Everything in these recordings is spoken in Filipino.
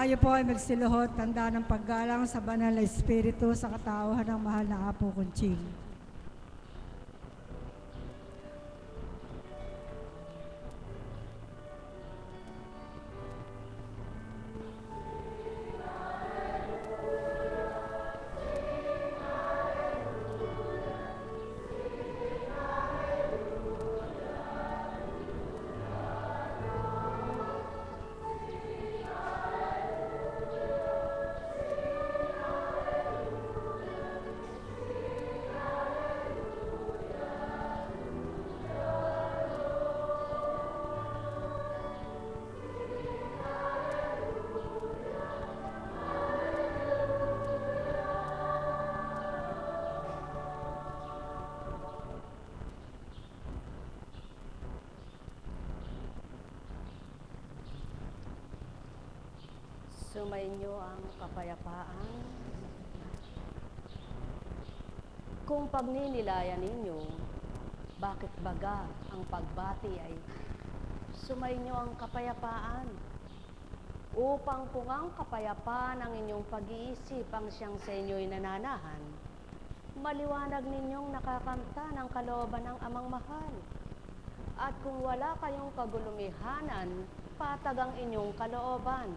Tayo po ay magsiluhod, tanda ng paggalang sa banal na Espiritu sa katauhan ng mahal na Apo Conching. Sumainyo ang kapayapaan. Kung pagninilayan ninyo, bakit baga ang pagbati ay sumainyo ang kapayapaan? Upang kung ang kapayapaan ng inyong pag-iisip ang siyang sa inyo'y nananahan, maliwanag ninyong nakakanta ng kalooban ng amang mahal. At kung wala kayong kagulumihanan, patag ang inyong kalooban.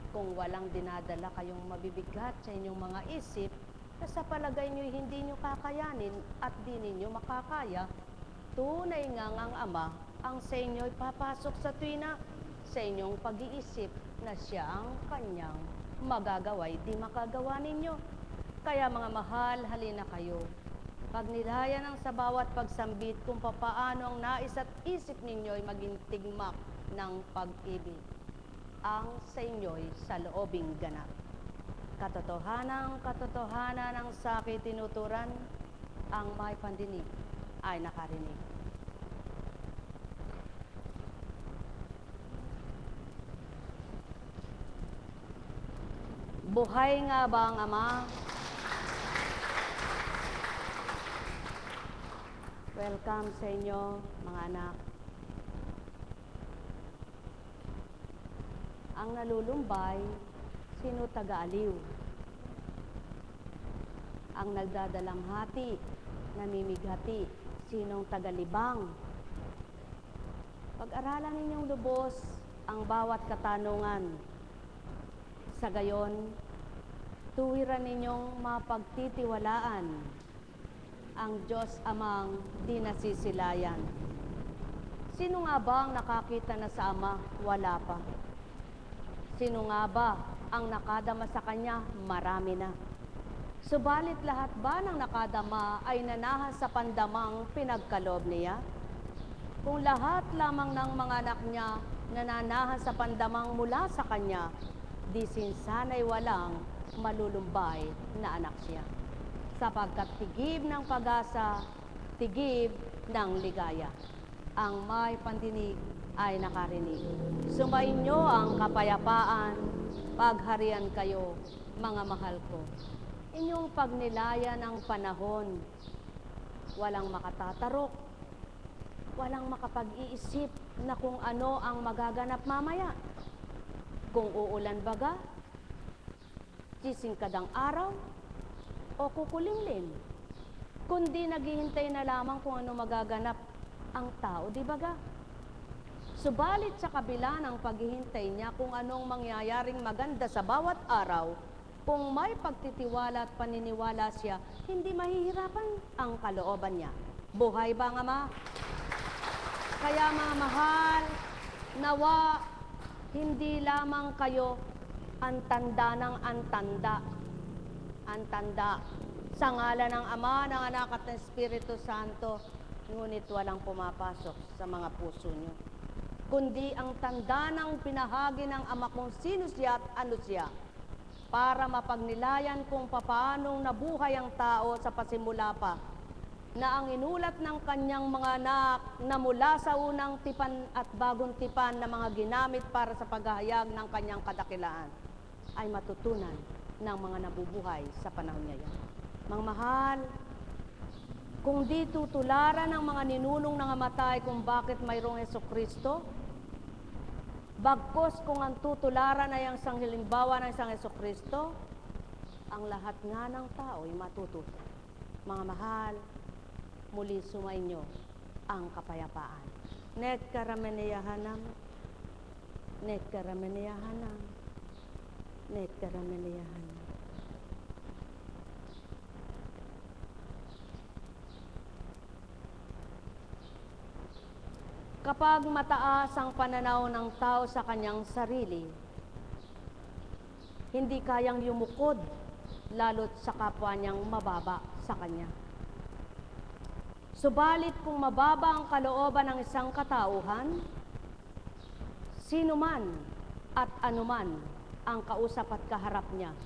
Kung walang dinadala kayong mabibigat sa inyong mga isip, na sa palagay nyo'y hindi nyo kakayanin at di ninyo makakaya, tunay ngang ang Ama ang sa inyo'y papasok sa tuwina sa inyong pag-iisip na siya ang kanyang magagawa'y di makagawa ninyo. Kaya mga mahal, halina kayo. Pagnilayan ang sa bawat pagsambit kung papaano ang nais at isip ninyo'y maging tigmak ng pag-ibig ang sa inyo'y sa loobing ganap. Katotohanan ng sa akin tinuturan, ang may pandinig ay nakarinig. Buhay nga ba ang Ama? Welcome sa inyo, mga anak. Ang nalulumbay, sino taga-aliw? Ang nagdadalamhati, namimighati, sinong tagalibang? Pag-aralan ninyong lubos ang bawat katanungan. Sa gayon, tuwiran ninyong mapagtitiwalaan ang Diyos Amang di nasisilayan. Sino nga ba ang nakakita na sa Ama? Wala pa. Sino nga ba ang nakadama sa Kanya? Marami na. Subalit lahat ba ng nakadama ay nanahas sa pandamang pinagkaloob niya? Kung lahat lamang ng mga anak niya nananahas sa pandamang mula sa Kanya, di sinsana'y walang malulumbay na anak siya. Sapagkat tigib ng pag-asa, tigib ng ligaya. Ang may pandinig ay nakarinig. Sumainyo ang kapayapaan, pagharian kayo, mga mahal ko. Inyong pagnilayan ang panahon, walang makatatarok, walang makapag-iisip na kung ano ang magaganap mamaya. Kung uulan baga, sisingkadang araw, o kukulimlim. Kundi naghihintay na lamang kung ano magaganap ang tao, di baga? Subalit sa kabila ng paghihintay niya kung anong mangyayaring maganda sa bawat araw, kung may pagtitiwala at paniniwala siya, hindi mahihirapan ang kalooban niya. Buhay ba ang Ama? Kaya mga mahal, nawa hindi lamang kayo ang tanda ng antanda. Antanda sa ngalan ng Ama, ng Anak at ng Espiritu Santo, ngunit walang pumapasok sa mga puso nyo. Kundi ang tanda ng pinahagi ng Ama kung sino siya at ano siya, para mapagnilayan kung papaanong nabuhay ang tao sa pasimula pa, na ang inulat ng kanyang mga anak na mula sa unang tipan at bagong tipan na mga ginamit para sa paghahayag ng kanyang kadakilaan, ay matutunan ng mga nabubuhay sa panahon ngayon. Mga mahal, kung di tutularan ng mga ninunong nangamatay kung bakit mayroong Jesucristo, Bagkos kung ang tutularan ay ang isang halimbawa ng isang Jesucristo, ang lahat nga ng tao ay matututo. Mga mahal, muli sumainyo ang kapayapaan. Nekkarameniyahanam, nekkarameniyahanam, nekkarameniyahanam. Kapag mataas ang pananaw ng tao sa kanyang sarili, hindi kayang yumukod, lalo't sa kapwa niyang mababa sa kanya. Subalit kung mababa ang kalooban ng isang katauhan, sino man at anuman ang kausap at kaharap niya,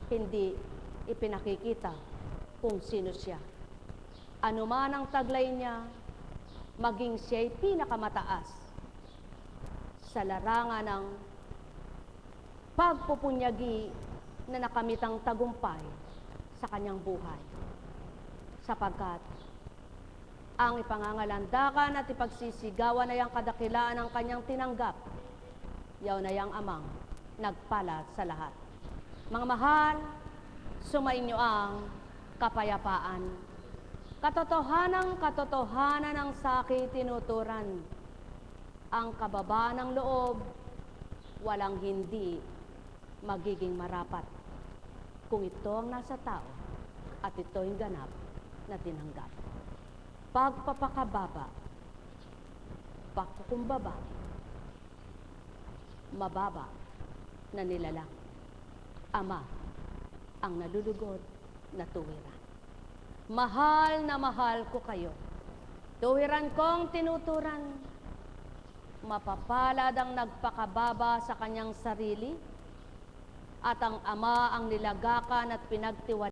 hindi ipinakikita kung sino siya. Anuman ang taglay niya, maging siya'y pinakamataas sa larangan ng pagpupunyagi na nakamitang tagumpay sa kanyang buhay. Sapagkat ang ipangangalandakan at ipagsisigawan na yang kadakilaan ng kanyang tinanggap, yaw na yang amang nagpala sa lahat. Mga mahal, sumainyo ang kapayapaan. Katotohanan ng saki tinuturan. Ang kababa ng loob, walang hindi magiging marapat kung ito ang nasa tao at ito yung ganap na tinanggap. Pagpapakababa, pagkukumbaba, mababa na nilalang. Ama ang nalulugod na tuwiran. Mahal na mahal ko kayo. Tuwiran kong tinuturan. Mapapalad ang nagpakababa sa kanyang sarili at ang ama ang nilagakan at pinagtiwala